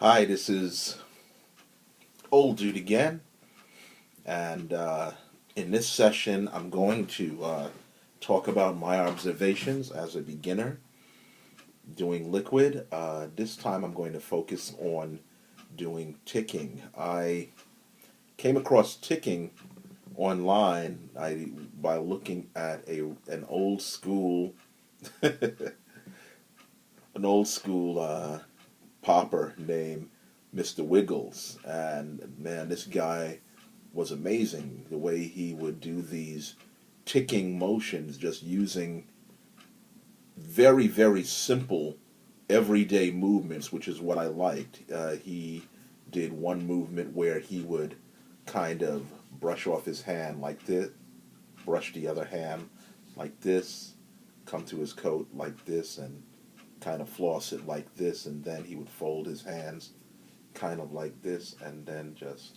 Hi, this is Old Dude again, and in this session, I'm going to talk about my observations as a beginner doing liquid. This time, I'm going to focus on doing ticking. I came across ticking online by looking at an old school an old school popper named Mr. Wiggles, and man, this guy was amazing. The way he would do these ticking motions, just using very, very simple everyday movements, which is what I liked. He did one movement where he would kind of brush off his hand like this, brush the other hand like this, come to his coat like this, and kind of floss it like this, and then he would fold his hands kind of like this, and then just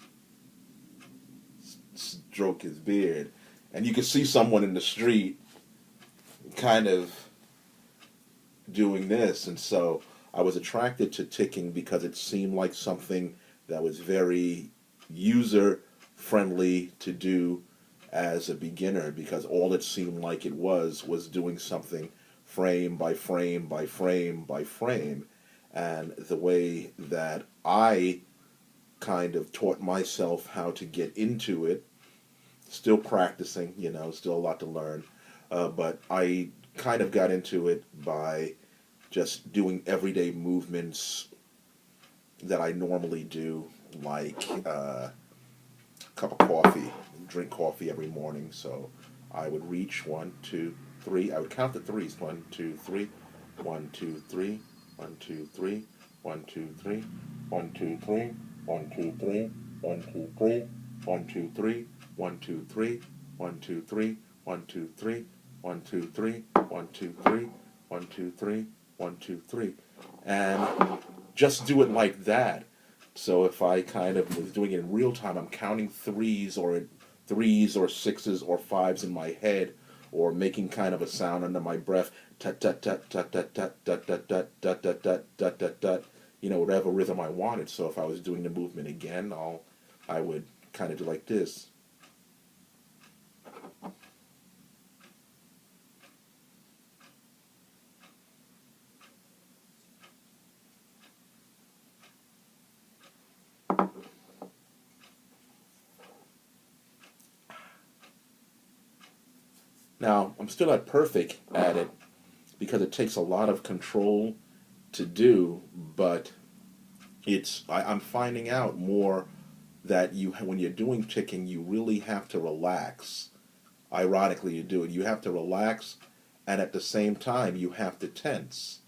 stroke his beard. And you could see someone in the street kind of doing this, and so I was attracted to ticking because it seemed like something that was very user friendly to do as a beginner, because all it seemed like it was doing something frame by frame by frame by frame. And the way that I kind of taught myself how to get into it, still practicing, still a lot to learn, but I kind of got into it by just doing everyday movements that I normally do, like a cup of coffee, drink coffee every morning. So I would reach one, two, three. I would count the threes. One, two, three. One, two, three. One, two, three. One, two, three. One, two, three. One, two, three. One, two, three. One, two, three. One, two, three. One, two, three. One, two, three. One, two, three. One, two, three. One, two, three. One, two, three. And just do it like that. So if I kind of was doing it in real time, I'm counting threes or sixes or fives in my head, or making kind of a sound under my breath, tut tut tut tut tut tut tut tut tut tut tut tut tut tut tut, whatever rhythm I wanted. So if I was doing the movement again, I would kind of do like this. Now, I'm still not perfect at it because it takes a lot of control to do, but I'm finding out more that when you're doing ticking, you really have to relax. Ironically, you do it. You have to relax, and at the same time, you have to tense.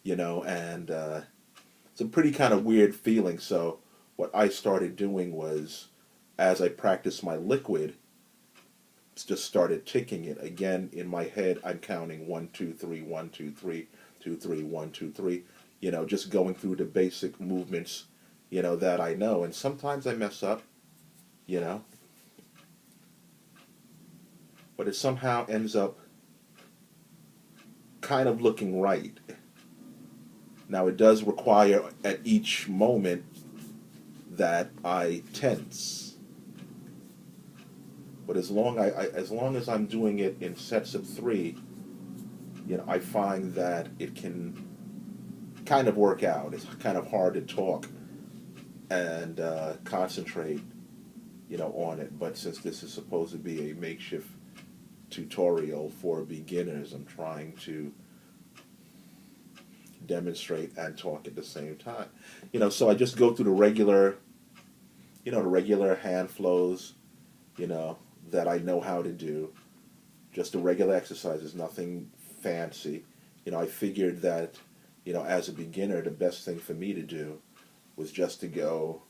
And it's a pretty kind of weird feeling. So what I started doing was, as I practiced my liquid, just started ticking it again in my head. I'm counting one, two, three, one, two, three, two, three, one, two, three. Just going through the basic movements, that I know. And sometimes I mess up, you know, but it somehow ends up kind of looking right. Now it does require at each moment that I tense, but as long as I'm doing it in sets of three, I find that it can kind of work out. It's kind of hard to talk and concentrate, on it. But since this is supposed to be a makeshift tutorial for beginners, I'm trying to demonstrate and talk at the same time. So I just go through the regular hand flows, that I know how to do. Just a regular exercises, nothing fancy. I figured that, as a beginner, the best thing for me to do was just to go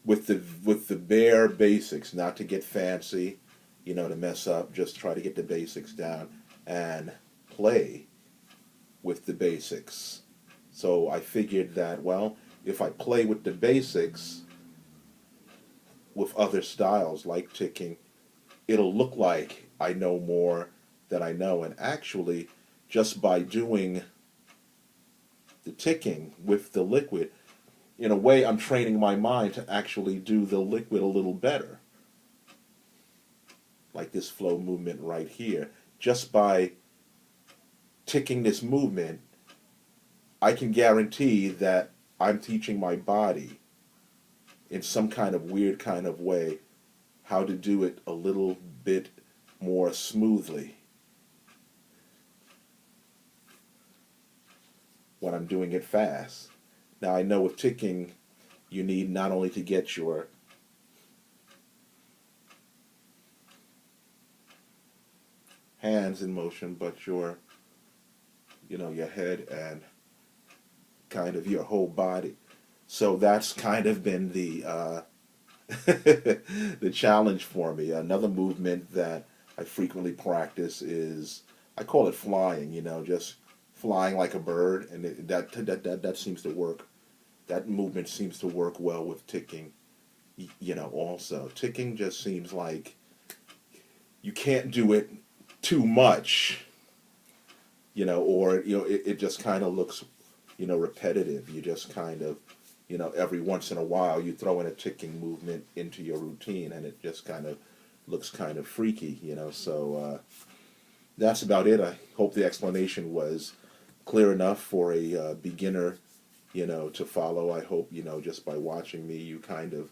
with the bare basics, not to get fancy, to mess up. Just try to get the basics down and play with the basics. So I figured that, well, if I play with the basics with other styles like ticking, it'll look like I know more than I know. And actually, just by doing the ticking with the liquid, in a way, I'm training my mind to actually do the liquid a little better, like this flow movement right here. Just by ticking this movement, I can guarantee that I'm teaching my body in some kind of weird kind of way how to do it a little bit more smoothly when I'm doing it fast. Now I know with ticking, you need not only to get your hands in motion, but your head and kind of your whole body. So that's kind of been the challenge for me. Another movement that I frequently practice is, I call it flying. Just flying like a bird, and that seems to work. That movement seems to work well with ticking. Also ticking just seems like you can't do it too much. Or it just kind of looks repetitive. You just kind of every once in a while you throw in a ticking movement into your routine, and it just kind of looks kind of freaky. So that's about it. I hope the explanation was clear enough for a beginner to follow. I hope just by watching me you kind of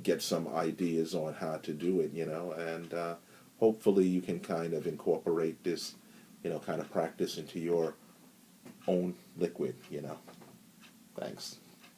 get some ideas on how to do it, and hopefully you can kind of incorporate this kind of practice into your own liquid. Thanks.